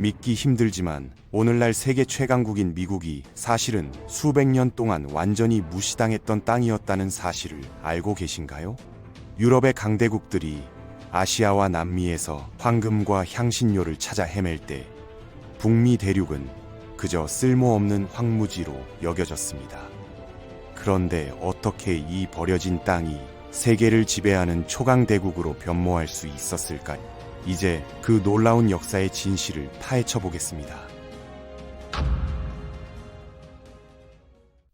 믿기 힘들지만 오늘날 세계 최강국인 미국이 사실은 수백 년 동안 완전히 무시당했던 땅이었다는 사실을 알고 계신가요? 유럽의 강대국들이 아시아와 남미에서 황금과 향신료를 찾아 헤맬 때 북미 대륙은 그저 쓸모없는 황무지로 여겨졌습니다. 그런데 어떻게 이 버려진 땅이 세계를 지배하는 초강대국으로 변모할 수 있었을까요? 이제 그 놀라운 역사의 진실을 파헤쳐 보겠습니다.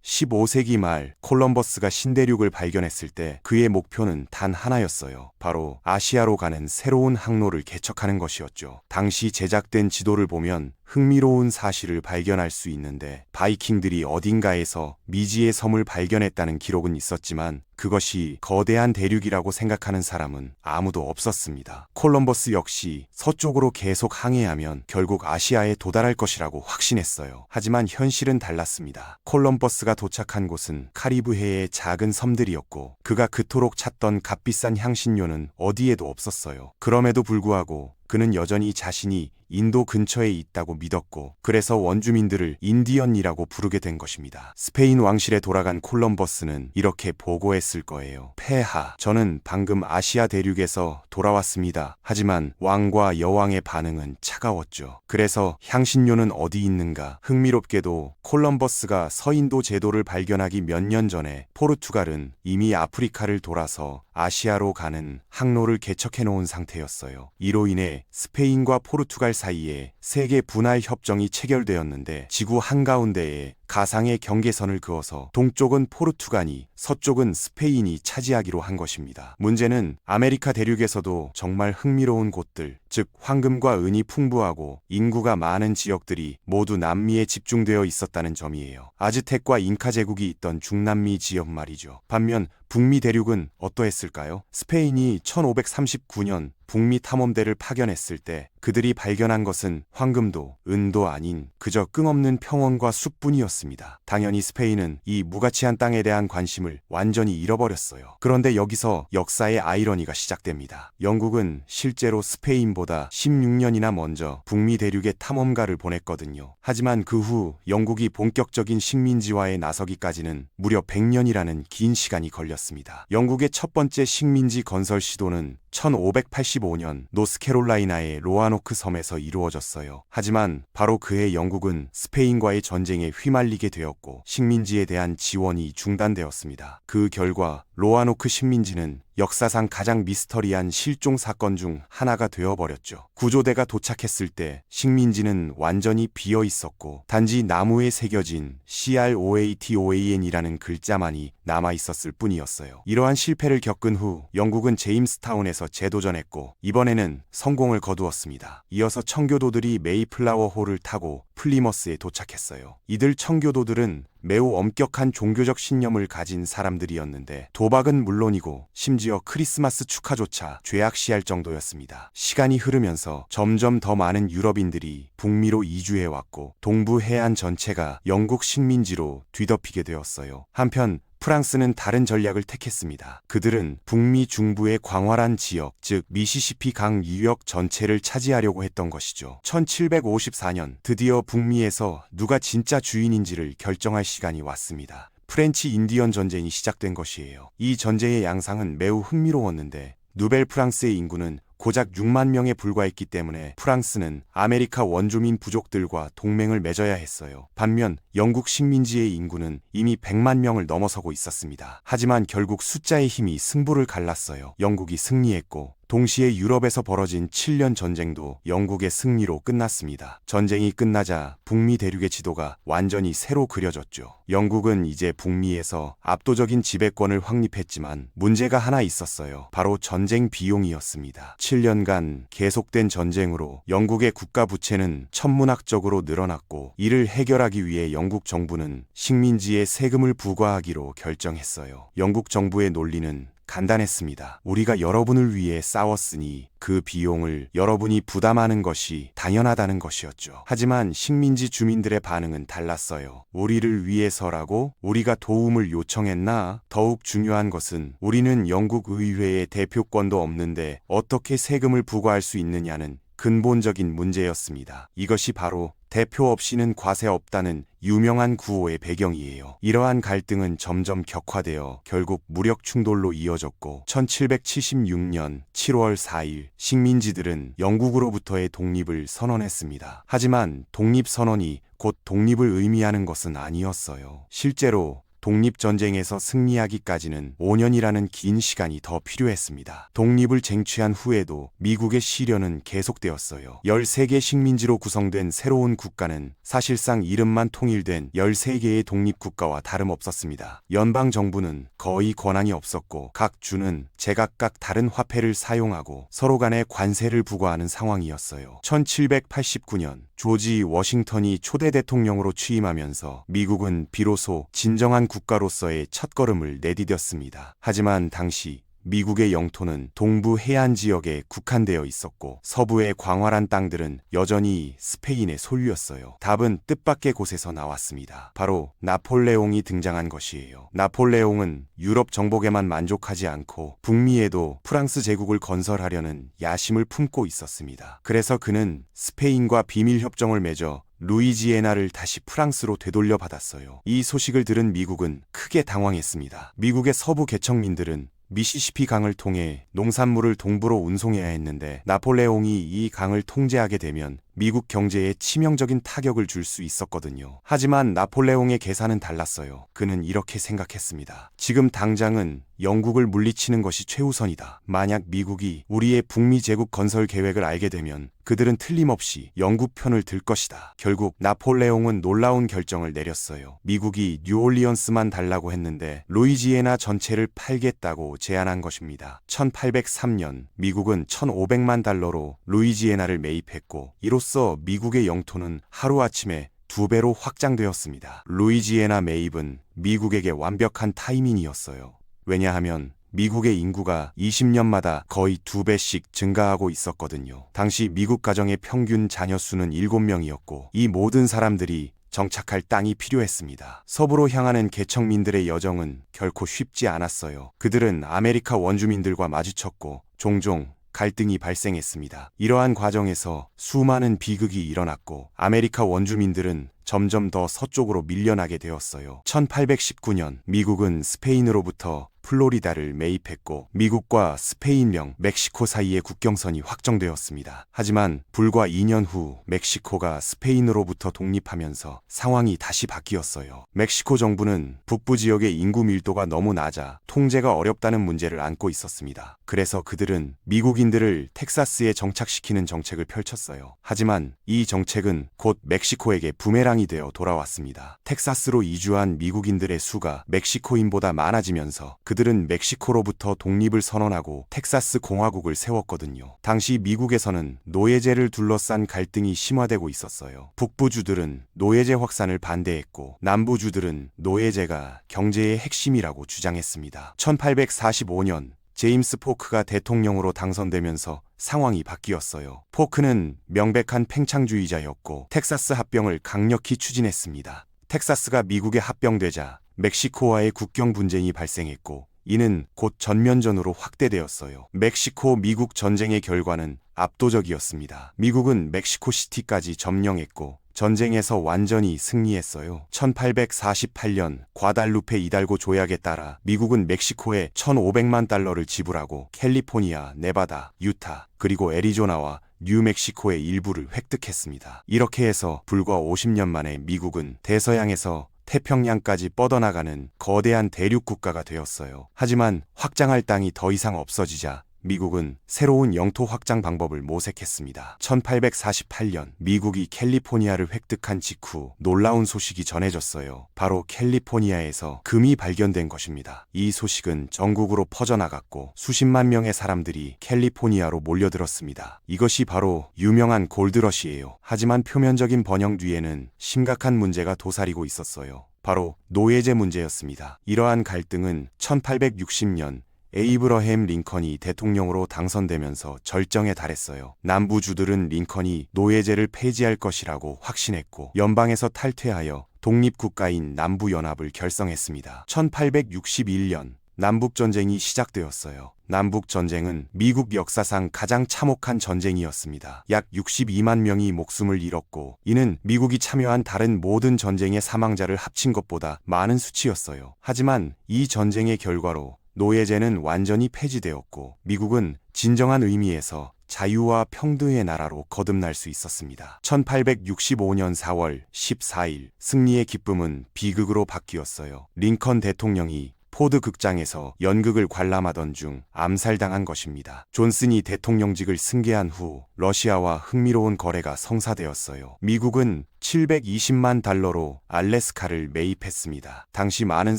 15세기 말 콜럼버스가 신대륙을 발견했을 때 그의 목표는 단 하나였어요. 바로 아시아로 가는 새로운 항로를 개척하는 것이었죠. 당시 제작된 지도를 보면 흥미로운 사실을 발견할 수 있는데 바이킹들이 어딘가에서 미지의 섬을 발견했다는 기록은 있었지만 그것이 거대한 대륙이라고 생각하는 사람은 아무도 없었습니다. 콜럼버스 역시 서쪽으로 계속 항해하면 결국 아시아에 도달할 것이라고 확신했어요. 하지만 현실은 달랐습니다. 콜럼버스가 도착한 곳은 카리브해의 작은 섬들이었고 그가 그토록 찾던 값비싼 향신료는 어디에도 없었어요. 그럼에도 불구하고 그는 여전히 자신이 인도 근처에 있다고 믿었고 그래서 원주민들을 인디언이라고 부르게 된 것입니다. 스페인 왕실에 돌아간 콜럼버스는 이렇게 보고했을 거예요. 폐하, 저는 방금 아시아 대륙에서 돌아왔습니다. 하지만 왕과 여왕의 반응은 차가웠죠. 그래서 향신료는 어디 있는가? 흥미롭게도 콜럼버스가 서인도 제도를 발견하기 몇 년 전에 포르투갈은 이미 아프리카를 돌아서 아시아로 가는 항로를 개척해 놓은 상태였어요. 이로 인해 스페인과 포르투갈 사이에 세계 분할 협정이 체결되었는데 지구 한가운데에 가상의 경계선을 그어서 동쪽은 포르투갈이 서쪽은 스페인이 차지하기로 한 것입니다. 문제는 아메리카 대륙에서도 정말 흥미로운 곳들, 즉 황금과 은이 풍부하고 인구가 많은 지역들이 모두 남미에 집중되어 있었다는 점이에요. 아즈텍과 잉카 제국이 있던 중남미 지역 말이죠. 반면 북미 대륙은 어떠했을까요? 스페인이 1539년 북미 탐험대를 파견했을 때 그들이 발견한 것은 황금도 은도 아닌 그저 끈없는 평원과 숲뿐이었습니다. 당연히 스페인은 이 무가치한 땅에 대한 관심을 완전히 잃어버렸어요. 그런데 여기서 역사의 아이러니가 시작됩니다. 영국은 실제로 스페인보다 16년이나 먼저 북미 대륙에 탐험가를 보냈거든요. 하지만 그 후 영국이 본격적인 식민지화에 나서기까지는 무려 100년이라는 긴 시간이 걸렸습니다. 영국의 첫 번째 식민지 건설 시도는 1585년 노스캐롤라이나의 로아노크 섬에서 이루어졌어요. 하지만 바로 그해 영국은 스페인과의 전쟁에 휘말리게 되었고 식민지에 대한 지원이 중단되었습니다. 그 결과 로아노크 식민지는 역사상 가장 미스터리한 실종 사건 중 하나가 되어버렸죠. 구조대가 도착했을 때 식민지는 완전히 비어 있었고 단지 나무에 새겨진 CROATOAN이라는 글자만이 남아 있었을 뿐이었어요. 이러한 실패를 겪은 후 영국은 제임스타운에서 재도전했고 이번에는 성공을 거두었습니다. 이어서 청교도들이 메이플라워 호를 타고 플리머스에 도착했어요. 이들 청교도들은 매우 엄격한 종교적 신념을 가진 사람들이었는데 도박은 물론이고 심지어 크리스마스 축하조차 죄악시할 정도였습니다. 시간이 흐르면서 점점 더 많은 유럽인들이 북미로 이주해왔고 동부 해안 전체가 영국 식민지로 뒤덮이게 되었어요. 한편 프랑스는 다른 전략을 택했습니다. 그들은 북미 중부의 광활한 지역, 즉 미시시피 강 유역 전체를 차지하려고 했던 것이죠. 1754년 드디어 북미에서 누가 진짜 주인인지를 결정할 시간이 왔습니다. 프렌치 인디언 전쟁이 시작된 것이에요. 이 전쟁의 양상은 매우 흥미로웠는데 누벨 프랑스의 인구는 고작 6만 명에 불과했기 때문에 프랑스는 아메리카 원주민 부족들과 동맹을 맺어야 했어요. 반면 영국 식민지의 인구는 이미 100만 명을 넘어서고 있었습니다. 하지만 결국 숫자의 힘이 승부를 갈랐어요. 영국이 승리했고 동시에 유럽에서 벌어진 7년 전쟁도 영국의 승리로 끝났습니다. 전쟁이 끝나자 북미 대륙의 지도가 완전히 새로 그려졌죠. 영국은 이제 북미에서 압도적인 지배권을 확립했지만 문제가 하나 있었어요. 바로 전쟁 비용이었습니다. 7년간 계속된 전쟁으로 영국의 국가 부채는 천문학적으로 늘어났고 이를 해결하기 위해 영국 정부는 식민지에 세금을 부과하기로 결정했어요. 영국 정부의 논리는 간단했습니다. 우리가 여러분을 위해 싸웠으니 그 비용을 여러분이 부담하는 것이 당연하다는 것이었죠. 하지만 식민지 주민들의 반응은 달랐어요. 우리를 위해서라고? 우리가 도움을 요청했나? 더욱 중요한 것은 우리는 영국 의회의 대표권도 없는데 어떻게 세금을 부과할 수 있느냐는 근본적인 문제였습니다. 이것이 바로 대표 없이는 과세 없다는 유명한 구호의 배경이에요. 이러한 갈등은 점점 격화되어 결국 무력 충돌로 이어졌고 1776년 7월 4일 식민지들은 영국으로부터의 독립을 선언했습니다. 하지만 독립선언이 곧 독립을 의미하는 것은 아니었어요. 실제로 독립전쟁에서 승리하기까지는 5년이라는 긴 시간이 더 필요했습니다. 독립을 쟁취한 후에도 미국의 시련은 계속되었어요. 13개 식민지로 구성된 새로운 국가는 사실상 이름만 통일된 13개의 독립국가와 다름없었습니다. 연방정부는 거의 권한이 없었고 각 주는 제각각 다른 화폐를 사용하고 서로 간에 관세를 부과하는 상황이었어요. 1789년 조지 워싱턴이 초대 대통령으로 취임하면서 미국은 비로소 진정한 국가로서의 첫걸음을 내디뎠습니다. 하지만 당시 미국의 영토는 동부 해안 지역에 국한되어 있었고 서부의 광활한 땅들은 여전히 스페인의 소유였어요. 답은 뜻밖의 곳에서 나왔습니다. 바로 나폴레옹이 등장한 것이에요. 나폴레옹은 유럽 정복에만 만족하지 않고 북미에도 프랑스 제국을 건설하려는 야심을 품고 있었습니다. 그래서 그는 스페인과 비밀협정을 맺어 루이지애나를 다시 프랑스로 되돌려 받았어요. 이 소식을 들은 미국은 크게 당황했습니다. 미국의 서부 개척민들은 미시시피 강을 통해 농산물을 동부로 운송해야 했는데 나폴레옹이 이 강을 통제하게 되면 미국 경제에 치명적인 타격을 줄 수 있었거든요. 하지만 나폴레옹의 계산은 달랐어요. 그는 이렇게 생각했습니다. 지금 당장은 영국을 물리치는 것이 최우선이다. 만약 미국이 우리의 북미 제국 건설 계획을 알게 되면 그들은 틀림없이 영국 편을 들 것이다. 결국 나폴레옹은 놀라운 결정을 내렸어요. 미국이 뉴올리언스만 달라고 했는데 루이지애나 전체를 팔겠다고 제안한 것입니다. 1803년 미국은 1500만 달러로 루이지애나를 매입했고 이로써 미국의 영토는 하루아침에 2배로 확장되었습니다. 루이지애나 매입은 미국에게 완벽한 타이밍이었어요. 왜냐하면 미국의 인구가 20년마다 거의 2배씩 증가하고 있었거든요. 당시 미국 가정의 평균 자녀 수는 7명이었고 이 모든 사람들이 정착할 땅이 필요했습니다. 서부로 향하는 개척민들의 여정은 결코 쉽지 않았어요. 그들은 아메리카 원주민들과 마주쳤고 종종 갈등이 발생했습니다. 이러한 과정에서 수많은 비극이 일어났고 아메리카 원주민들은 점점 더 서쪽으로 밀려나게 되었어요. 1819년 미국은 스페인으로부터 플로리다를 매입했고 미국과 스페인령 멕시코 사이의 국경선이 확정되었습니다. 하지만 불과 2년 후 멕시코가 스페인으로부터 독립하면서 상황이 다시 바뀌었어요. 멕시코 정부는 북부 지역의 인구 밀도가 너무 낮아 통제가 어렵다는 문제를 안고 있었습니다. 그래서 그들은 미국인들을 텍사스에 정착시키는 정책을 펼쳤어요. 하지만 이 정책은 곧 멕시코에게 부메랑이 되어 돌아왔습니다. 텍사스로 이주한 미국인들의 수가 멕시코인보다 많아지면서 그들은 멕시코로부터 독립을 선언하고 텍사스 공화국을 세웠거든요. 당시 미국에서는 노예제를 둘러싼 갈등이 심화되고 있었어요. 북부주들은 노예제 확산을 반대했고 남부주들은 노예제가 경제의 핵심이라고 주장했습니다. 1845년 제임스 포크가 대통령으로 당선되면서 상황이 바뀌었어요. 포크는 명백한 팽창주의자였고 텍사스 합병을 강력히 추진했습니다. 텍사스가 미국에 합병되자 멕시코와의 국경 분쟁이 발생했고 이는 곧 전면전으로 확대되었어요. 멕시코 미국 전쟁의 결과는 압도적이었습니다. 미국은 멕시코시티까지 점령했고 전쟁에서 완전히 승리했어요. 1848년 과달루페 이달고 조약에 따라 미국은 멕시코에 1,500만 달러를 지불하고 캘리포니아, 네바다, 유타, 그리고 애리조나와 뉴멕시코의 일부를 획득했습니다. 이렇게 해서 불과 50년 만에 미국은 대서양에서 태평양까지 뻗어나가는 거대한 대륙 국가가 되었어요. 하지만 확장할 땅이 더 이상 없어지자 미국은 새로운 영토 확장 방법을 모색했습니다. 1848년 미국이 캘리포니아를 획득한 직후 놀라운 소식이 전해졌어요. 바로 캘리포니아에서 금이 발견된 것입니다. 이 소식은 전국으로 퍼져나갔고 수십만 명의 사람들이 캘리포니아로 몰려들었습니다. 이것이 바로 유명한 골드러시예요. 하지만 표면적인 번영 뒤에는 심각한 문제가 도사리고 있었어요. 바로 노예제 문제였습니다. 이러한 갈등은 1860년 에이브러햄 링컨이 대통령으로 당선되면서 절정에 달했어요. 남부주들은 링컨이 노예제를 폐지할 것이라고 확신했고 연방에서 탈퇴하여 독립국가인 남부연합을 결성했습니다. 1861년 남북전쟁이 시작되었어요. 남북전쟁은 미국 역사상 가장 참혹한 전쟁이었습니다. 약 62만 명이 목숨을 잃었고, 이는 미국이 참여한 다른 모든 전쟁의 사망자를 합친 것보다 많은 수치였어요. 하지만 이 전쟁의 결과로 노예제는 완전히 폐지되었고, 미국은 진정한 의미에서 자유와 평등의 나라로 거듭날 수 있었습니다. 1865년 4월 14일, 승리의 기쁨은 비극으로 바뀌었어요. 링컨 대통령이 포드 극장에서 연극을 관람하던 중 암살당한 것입니다. 존슨이 대통령직을 승계한 후 러시아와 흥미로운 거래가 성사되었어요. 미국은 720만 달러로 알래스카를 매입했습니다. 당시 많은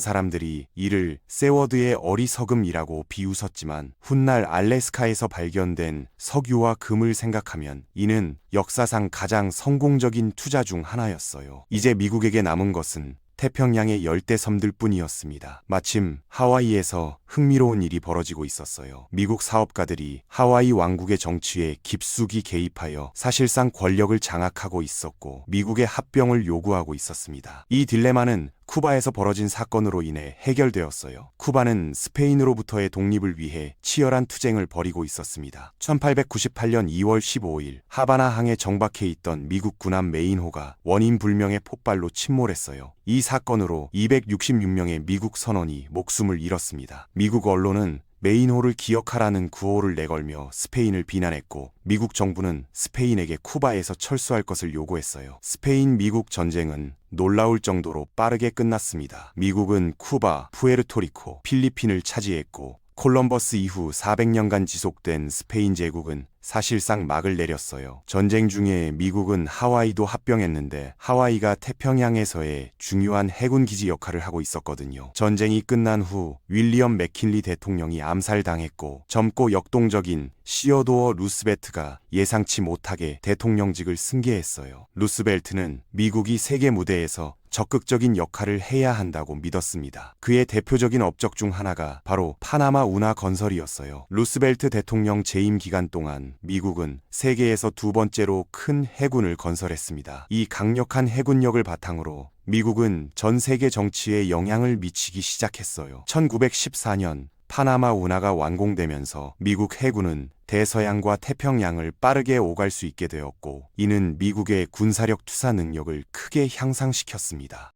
사람들이 이를 세워드의 어리석음이라고 비웃었지만 훗날 알래스카에서 발견된 석유와 금을 생각하면 이는 역사상 가장 성공적인 투자 중 하나였어요. 이제 미국에게 남은 것은 태평양의 열대섬들 뿐이었습니다. 마침 하와이에서 흥미로운 일이 벌어지고 있었어요. 미국 사업가들이 하와이 왕국의 정치에 깊숙이 개입하여 사실상 권력을 장악하고 있었고 미국의 합병을 요구하고 있었습니다. 이 딜레마는 쿠바에서 벌어진 사건으로 인해 해결되었어요. 쿠바는 스페인으로부터의 독립을 위해 치열한 투쟁을 벌이고 있었습니다. 1898년 2월 15일 하바나항에 정박해 있던 미국 군함 메인호가 원인 불명의 폭발로 침몰했어요. 이 사건으로 266명의 미국 선원이 목숨을 잃었습니다. 미국 언론은 메인호를 기억하라는 구호를 내걸며 스페인을 비난했고 미국 정부는 스페인에게 쿠바에서 철수할 것을 요구했어요. 스페인-미국 전쟁은 놀라울 정도로 빠르게 끝났습니다. 미국은 쿠바, 푸에르토리코, 필리핀을 차지했고 콜럼버스 이후 400년간 지속된 스페인 제국은 사실상 막을 내렸어요. 전쟁 중에 미국은 하와이도 합병했는데 하와이가 태평양에서의 중요한 해군 기지 역할을 하고 있었거든요. 전쟁이 끝난 후 윌리엄 맥킨리 대통령이 암살당했고 젊고 역동적인 시어도어 루스벨트가 예상치 못하게 대통령직을 승계했어요. 루스벨트는 미국이 세계 무대에서 적극적인 역할을 해야 한다고 믿었습니다. 그의 대표적인 업적 중 하나가 바로 파나마 운하 건설이었어요. 루스벨트 대통령 재임 기간 동안 미국은 세계에서 두 번째로 큰 해군을 건설했습니다. 이 강력한 해군력을 바탕으로 미국은 전 세계 정치에 영향을 미치기 시작했어요. 1914년 파나마 운하가 완공되면서 미국 해군은 대서양과 태평양을 빠르게 오갈 수 있게 되었고 이는 미국의 군사력 투사 능력을 크게 향상시켰습니다.